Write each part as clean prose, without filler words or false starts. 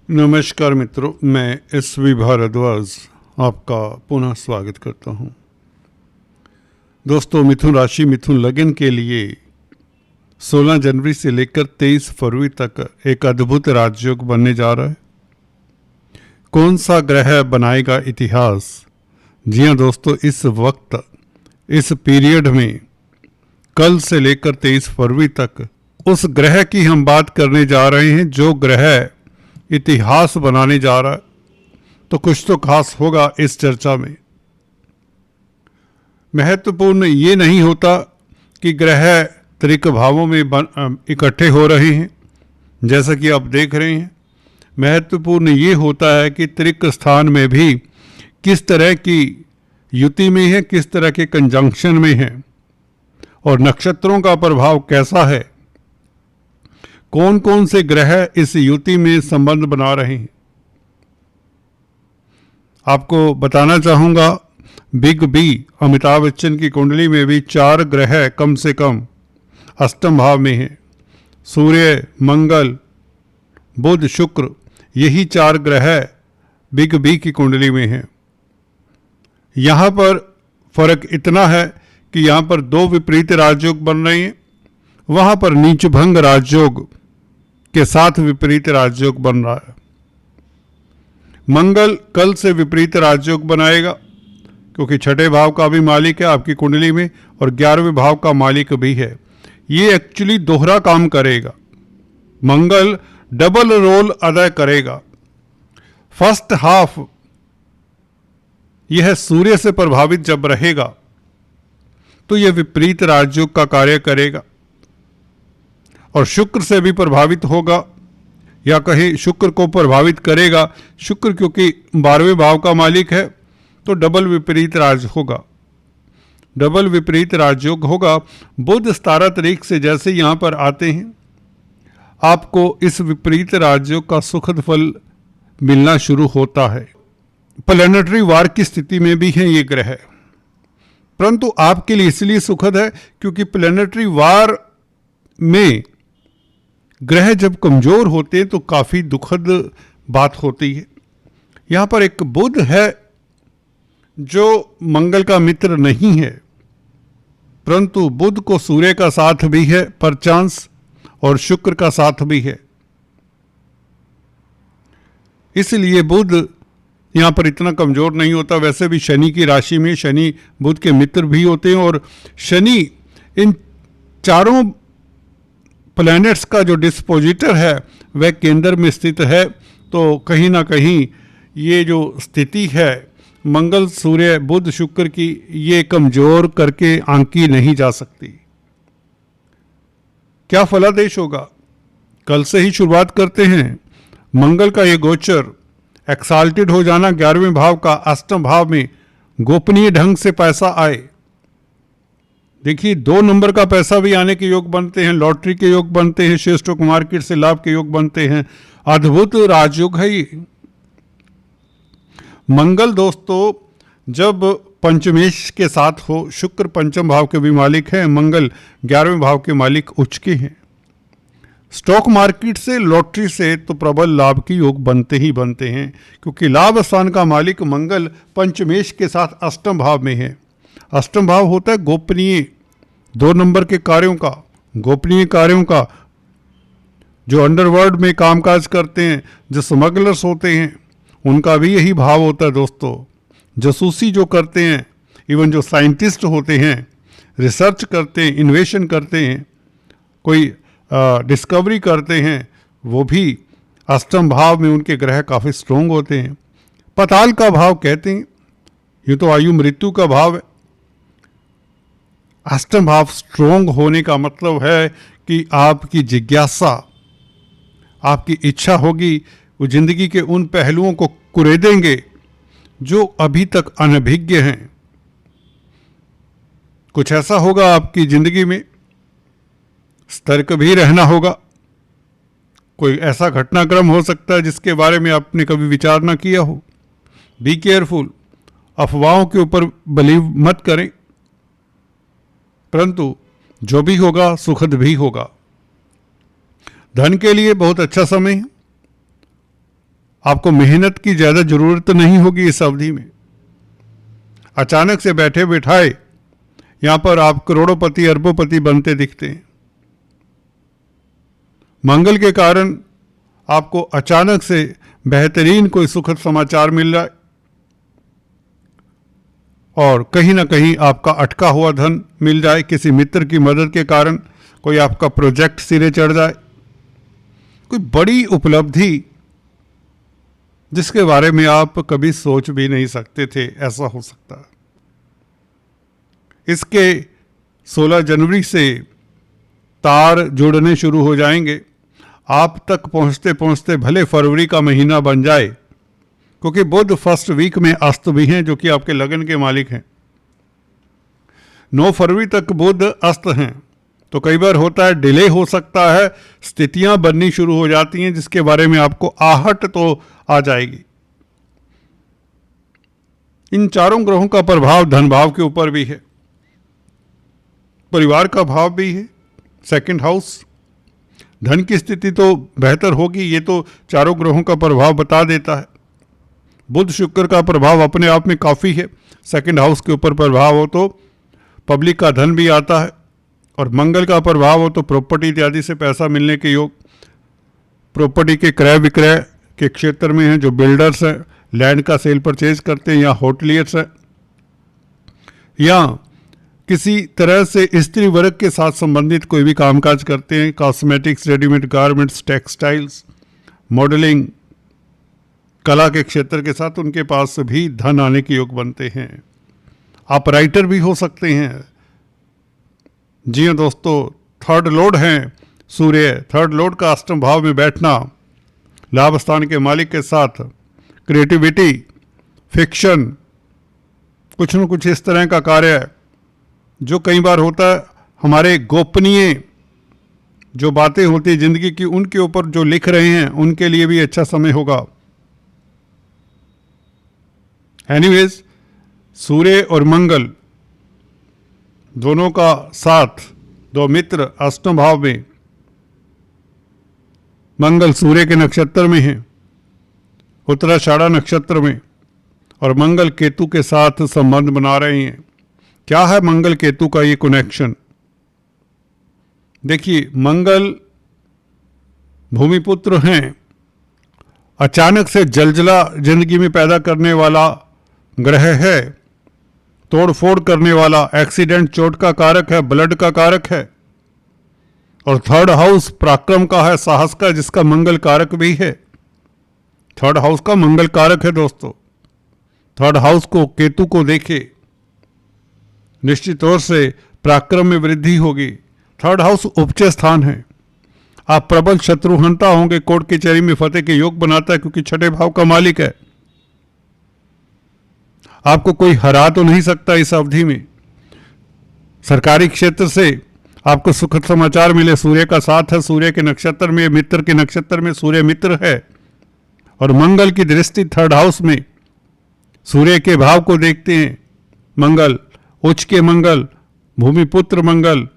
नमस्कार मित्रों, मैं एस.वी. भारद्वाज आपका पुनः स्वागत करता हूं। दोस्तों, मिथुन राशि मिथुन लगन के लिए 16 जनवरी से लेकर 23 फरवरी तक एक अद्भुत राजयोग बनने जा रहा है। कौन सा ग्रह बनाएगा इतिहास? जी हाँ दोस्तों, इस वक्त इस पीरियड में कल से लेकर 23 फरवरी तक उस ग्रह की हम बात करने जा रहे हैं जो ग्रह इतिहास बनाने जा रहा है। तो कुछ तो खास होगा इस चर्चा में। महत्वपूर्ण ये नहीं होता कि ग्रह त्रिक भावों में इकट्ठे हो रहे हैं जैसा कि आप देख रहे हैं। महत्वपूर्ण ये होता है कि त्रिक स्थान में भी किस तरह की युति में है, किस तरह के कंजंक्शन में है और नक्षत्रों का प्रभाव कैसा है, कौन कौन से ग्रह इस युति में संबंध बना रहे हैं। आपको बताना चाहूँगा, बिग बी अमिताभ बच्चन की कुंडली में भी 4 ग्रह कम से कम अष्टम भाव में हैं। सूर्य, मंगल, बुध, शुक्र, यही 4 ग्रह बिग बी की कुंडली में हैं। यहाँ पर फर्क इतना है कि यहाँ पर 2 विपरीत राजयोग बन रहे हैं, वहाँ पर नीचभंग राजयोग के साथ विपरीत राजयोग बन रहा है। मंगल कल से विपरीत राजयोग बनाएगा क्योंकि 6ठे भाव का भी मालिक है आपकी कुंडली में और 11वें भाव का मालिक भी है। ये एक्चुअली दोहरा काम करेगा। मंगल डबल रोल अदा करेगा। फर्स्ट हाफ यह सूर्य से प्रभावित जब रहेगा तो यह विपरीत राजयोग का कार्य करेगा और शुक्र से भी प्रभावित होगा या कहीं शुक्र को प्रभावित करेगा। शुक्र क्योंकि 12वें भाव का मालिक है तो डबल विपरीत राज होगा, डबल विपरीत राजयोग होगा। बुध 17 तारीख से जैसे यहाँ पर आते हैं आपको इस विपरीत राजयोग का सुखद फल मिलना शुरू होता है। प्लैनेटरी वार की स्थिति में भी है ये ग्रह, परंतु आपके लिए इसलिए सुखद है क्योंकि प्लैनेटरी वार में ग्रह जब कमजोर होते हैं तो काफ़ी दुखद बात होती है। यहाँ पर एक बुध है जो मंगल का मित्र नहीं है, परंतु बुध को सूर्य का साथ भी है परचांस और शुक्र का साथ भी है। इसलिए बुध यहाँ पर इतना कमजोर नहीं होता। वैसे भी शनि की राशि में शनि बुध के मित्र भी होते हैं और शनि इन चारों प्लैनेट्स का जो डिस्पोजिटर है वह केंद्र में स्थित है। तो कहीं ना कहीं ये जो स्थिति है मंगल, सूर्य, बुध, शुक्र की, ये कमजोर करके आंकी नहीं जा सकती। क्या फलादेश होगा? कल से ही शुरुआत करते हैं। मंगल का ये गोचर एक्साल्टेड हो जाना 11वें भाव का अष्टम भाव में गोपनीय ढंग से पैसा आए। देखिए 2 नंबर का पैसा भी आने के योग बनते हैं, लॉटरी के योग बनते हैं, शेयर स्टॉक मार्केट से लाभ के योग बनते हैं। अद्भुत राजयोग है ये। मंगल दोस्तों जब पंचमेश के साथ हो, शुक्र पंचम भाव के भी मालिक हैं, मंगल 11वें भाव के मालिक उच्च के हैं। स्टॉक मार्केट से, लॉटरी से तो प्रबल लाभ के योग बनते ही बनते हैं क्योंकि लाभ स्थान का मालिक मंगल पंचमेश के साथ अष्टम भाव में है। अष्टम भाव होता है गोपनीय 2 नंबर के कार्यों का, गोपनीय कार्यों का। जो अंडरवर्ल्ड में कामकाज करते हैं, जो स्मगलर्स होते हैं, उनका भी यही भाव होता है दोस्तों। जासूसी जो करते हैं, इवन जो साइंटिस्ट होते हैं, रिसर्च करते हैं, इन्वेशन करते हैं, कोई डिस्कवरी करते हैं, वो भी अष्टम भाव में उनके ग्रह काफ़ी स्ट्रोंग होते हैं। पाताल का भाव कहते हैं, ये तो आयु मृत्यु का भाव है। अष्टम भाव स्ट्रोंग होने का मतलब है कि आपकी जिज्ञासा, आपकी इच्छा होगी, वो जिंदगी के उन पहलुओं को कुरेदेंगे जो अभी तक अनभिज्ञ हैं। कुछ ऐसा होगा आपकी जिंदगी में, सतर्क भी रहना होगा। कोई ऐसा घटनाक्रम हो सकता है जिसके बारे में आपने कभी विचार ना किया हो। बी केयरफुल, अफवाहों के ऊपर बिलीव मत करें, परंतु जो भी होगा सुखद भी होगा। धन के लिए बहुत अच्छा समय है। आपको मेहनत की ज़्यादा ज़रूरत नहीं होगी इस अवधि में। अचानक से बैठे बिठाए यहां पर आप करोड़ोपति अरबोपति बनते दिखते हैं। मंगल के कारण आपको अचानक से बेहतरीन कोई सुखद समाचार मिल रहा है और कहीं ना कहीं आपका अटका हुआ धन मिल जाए। किसी मित्र की मदद के कारण कोई आपका प्रोजेक्ट सिरे चढ़ जाए, कोई बड़ी उपलब्धि जिसके बारे में आप कभी सोच भी नहीं सकते थे, ऐसा हो सकता है। इसके 16 जनवरी से तार जुड़ने शुरू हो जाएंगे। आप तक पहुंचते पहुंचते भले फरवरी का महीना बन जाए, क्योंकि बुध फर्स्ट वीक में अस्त भी हैं जो कि आपके लगन के मालिक हैं। 9 फरवरी तक बुध अस्त हैं, तो कई बार होता है डिले हो सकता है, स्थितियां बननी शुरू हो जाती हैं जिसके बारे में आपको आहट तो आ जाएगी। इन चारों ग्रहों का प्रभाव धन भाव के ऊपर भी है, परिवार का भाव भी है, सेकंड हाउस। धन की स्थिति तो बेहतर होगी, ये तो चारों ग्रहों का प्रभाव बता देता है। बुध शुक्र का प्रभाव अपने आप में काफ़ी है। सेकंड हाउस के ऊपर प्रभाव हो तो पब्लिक का धन भी आता है, और मंगल का प्रभाव हो तो प्रॉपर्टी इत्यादि से पैसा मिलने के योग। प्रॉपर्टी के क्रय विक्रय के क्षेत्र में हैं, जो बिल्डर्स हैं, लैंड का सेल परचेज करते हैं, या होटलियर्स हैं, या किसी तरह से स्त्री वर्ग के साथ संबंधित कोई भी कामकाज करते हैं, cosmetics, readymade garments, textiles, modelling, कला के क्षेत्र के साथ उनके पास भी धन आने के योग बनते हैं। आप राइटर भी हो सकते हैं। जी हाँ दोस्तों, थर्ड लॉर्ड हैं सूर्य। थर्ड लॉर्ड का अष्टम भाव में बैठना, लाभ स्थान के मालिक के साथ क्रिएटिविटी, फिक्शन, कुछ न कुछ इस तरह का कार्य जो कई बार होता है, हमारे गोपनीय जो बातें होती है जिंदगी की, उनके ऊपर जो लिख रहे हैं उनके लिए भी अच्छा समय होगा। एनीवेज, सूर्य और मंगल दोनों का साथ, दो मित्र अष्टम भाव में, मंगल सूर्य के नक्षत्र में है, उत्तराषाढ़ा नक्षत्र में, और मंगल केतु के साथ संबंध बना रहे हैं। क्या है मंगल केतु का ये कनेक्शन? देखिए, मंगल भूमिपुत्र हैं, अचानक से जलजला जिंदगी में पैदा करने वाला ग्रह है, तोड़ फोड़ करने वाला, एक्सीडेंट, चोट का कारक है, ब्लड का कारक है, और थर्ड हाउस पराक्रम का है, साहस का, जिसका मंगल कारक भी है। थर्ड हाउस का मंगल कारक है दोस्तों। थर्ड हाउस को, केतु को देखे, निश्चित तौर से पराक्रम में वृद्धि होगी। थर्ड हाउस उपचय स्थान है। आप प्रबल शत्रुहंता होंगे, कोर्ट कचहरी में फतेह के योग बनाता है, क्योंकि छठे भाव का मालिक है। आपको कोई हरा तो नहीं सकता इस अवधि में। सरकारी क्षेत्र से आपको सुखद समाचार मिले, सूर्य का साथ है, सूर्य के नक्षत्र में, मित्र के नक्षत्र में सूर्य मित्र है, और मंगल की दृष्टि थर्ड हाउस में सूर्य के भाव को देखते हैं। मंगल, उच्च के मंगल, भूमिपुत्र मंगल,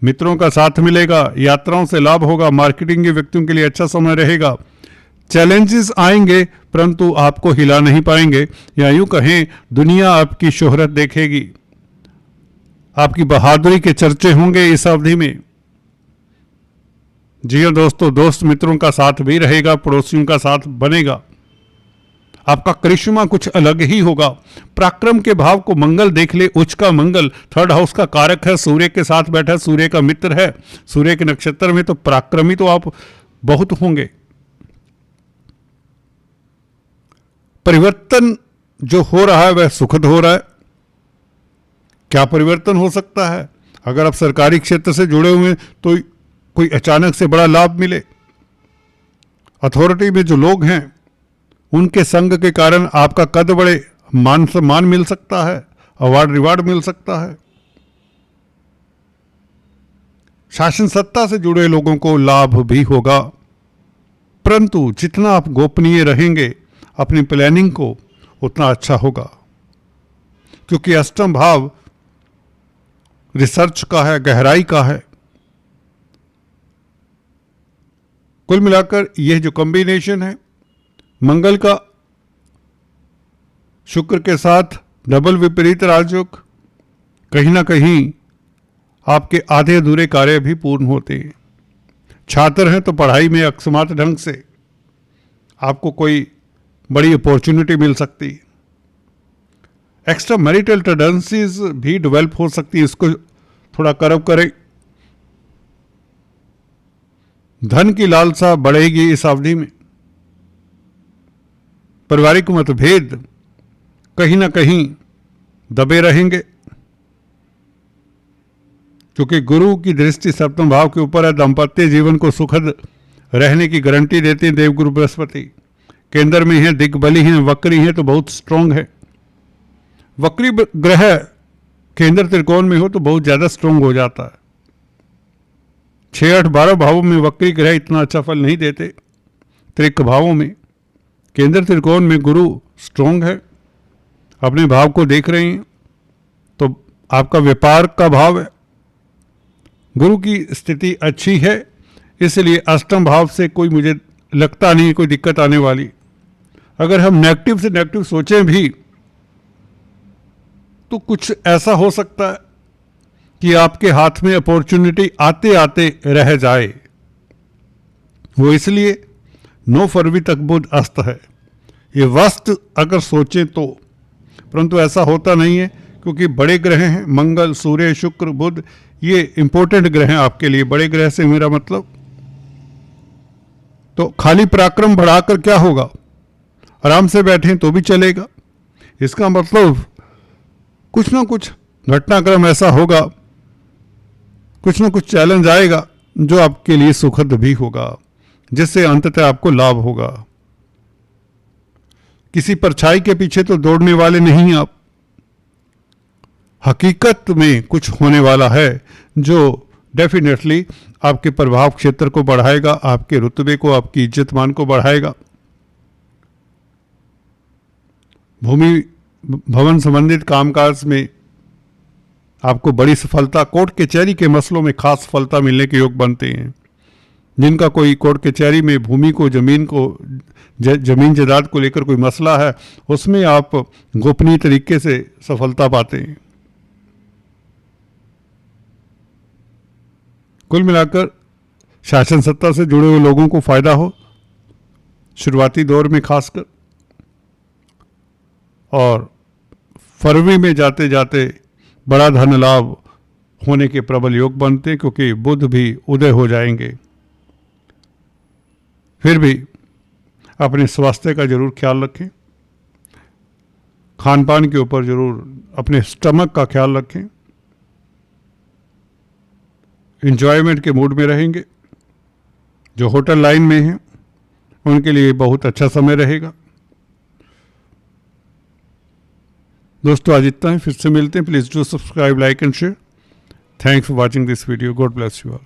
मित्रों का साथ मिलेगा, यात्राओं से लाभ होगा, मार्केटिंग के व्यक्तियों के लिए अच्छा समय रहेगा। चैलेंजेस आएंगे परंतु आपको हिला नहीं पाएंगे, या यूं कहें दुनिया आपकी शोहरत देखेगी, आपकी बहादुरी के चर्चे होंगे इस अवधि में। जी हाँ दोस्तों, दोस्त मित्रों का साथ भी रहेगा, पड़ोसियों का साथ बनेगा, आपका करिश्मा कुछ अलग ही होगा। पराक्रम के भाव को मंगल देख ले, उच्च का मंगल थर्ड हाउस का कारक है, सूर्य के साथ बैठा है, सूर्य का मित्र है, सूर्य के नक्षत्र में, तो पराक्रमी तो आप बहुत होंगे। परिवर्तन जो हो रहा है वह सुखद हो रहा है। क्या परिवर्तन हो सकता है? अगर आप सरकारी क्षेत्र से जुड़े हुए हैं तो कोई अचानक से बड़ा लाभ मिले। अथॉरिटी में जो लोग हैं उनके संग के कारण आपका कद बढ़े, मान सम्मान मिल सकता है, अवार्ड रिवार्ड मिल सकता है। शासन सत्ता से जुड़े लोगों को लाभ भी होगा, परंतु जितना आप गोपनीय रहेंगे अपनी प्लानिंग को, उतना अच्छा होगा, क्योंकि अष्टम भाव रिसर्च का है, गहराई का है। कुल मिलाकर यह जो कॉम्बिनेशन है मंगल का शुक्र के साथ डबल विपरीत राजयोग, कहीं ना कहीं आपके आधे अधूरे कार्य भी पूर्ण होते हैं। छात्र हैं तो पढ़ाई में अकस्मात ढंग से आपको कोई बड़ी अपॉर्चुनिटी मिल सकती है। एक्स्ट्रा मैरिटल टेंडेंसीज भी डेवलप हो सकती है, इसको थोड़ा कर्व करें। धन की लालसा बढ़ेगी इस अवधि में। पारिवारिक मतभेद कहीं ना कहीं दबे रहेंगे, क्योंकि गुरु की दृष्टि सप्तम भाव के ऊपर है। दाम्पत्य जीवन को सुखद रहने की गारंटी देते हैं देवगुरु बृहस्पति। केंद्र में है, दिग्बली हैं, वक्री हैं तो बहुत स्ट्रोंग है। वक्री ग्रह केंद्र त्रिकोण में हो तो बहुत ज्यादा स्ट्रोंग हो जाता है। 6, 8, 12 भावों में वक्री ग्रह इतना अच्छा फल नहीं देते। त्रिक भावों में, केंद्र त्रिकोण में गुरु स्ट्रोंग है, अपने भाव को देख रहे हैं तो आपका व्यापार का भाव है। गुरु की स्थिति अच्छी है, इसलिए अष्टम भाव से कोई मुझे लगता नहीं कोई दिक्कत आने वाली। अगर हम नेगेटिव से नेगेटिव सोचें भी तो कुछ ऐसा हो सकता है कि आपके हाथ में अपॉर्चुनिटी आते आते रह जाए। वो इसलिए 9 फरवरी तक बुध अस्त है। ये वस्त अगर सोचें तो, परंतु ऐसा होता नहीं है, क्योंकि बड़े ग्रह हैं मंगल, सूर्य, शुक्र, बुध, ये इंपॉर्टेंट ग्रह हैं आपके लिए। बड़े ग्रह से मेरा मतलब, तो खाली पराक्रम बढ़ाकर क्या होगा, आराम से बैठें तो भी चलेगा। इसका मतलब कुछ ना कुछ घटनाक्रम ऐसा होगा, कुछ ना कुछ चैलेंज आएगा जो आपके लिए सुखद भी होगा, जिससे अंततः आपको लाभ होगा। किसी परछाई के पीछे तो दौड़ने वाले नहीं आप। हकीकत में कुछ होने वाला है जो डेफिनेटली आपके प्रभाव क्षेत्र को बढ़ाएगा, आपके रुतबे को, आपकी इज्जत मान को बढ़ाएगा। भूमि भवन संबंधित कामकाज में आपको बड़ी सफलता, कोर्ट कचहरी के मसलों में खास सफलता मिलने के योग बनते हैं। जिनका कोई कोर्ट कचहरी में भूमि को, जमीन जायदाद को लेकर कोई मसला है, उसमें आप गोपनीय तरीके से सफलता पाते हैं। कुल मिलाकर शासन सत्ता से जुड़े हुए लोगों को फायदा हो शुरुआती दौर में खासकर, और फरवरी में जाते जाते बड़ा धन लाभ होने के प्रबल योग बनते, क्योंकि बुध भी उदय हो जाएंगे। फिर भी अपने स्वास्थ्य का जरूर ख्याल रखें, खान पान के ऊपर जरूर अपने स्टमक का ख्याल रखें। एंजॉयमेंट के मूड में रहेंगे। जो होटल लाइन में हैं उनके लिए बहुत अच्छा समय रहेगा। दोस्तों आज इतना ही, फिर से मिलते हैं। Please do subscribe, like and share. Thanks for watching this video. God bless you all.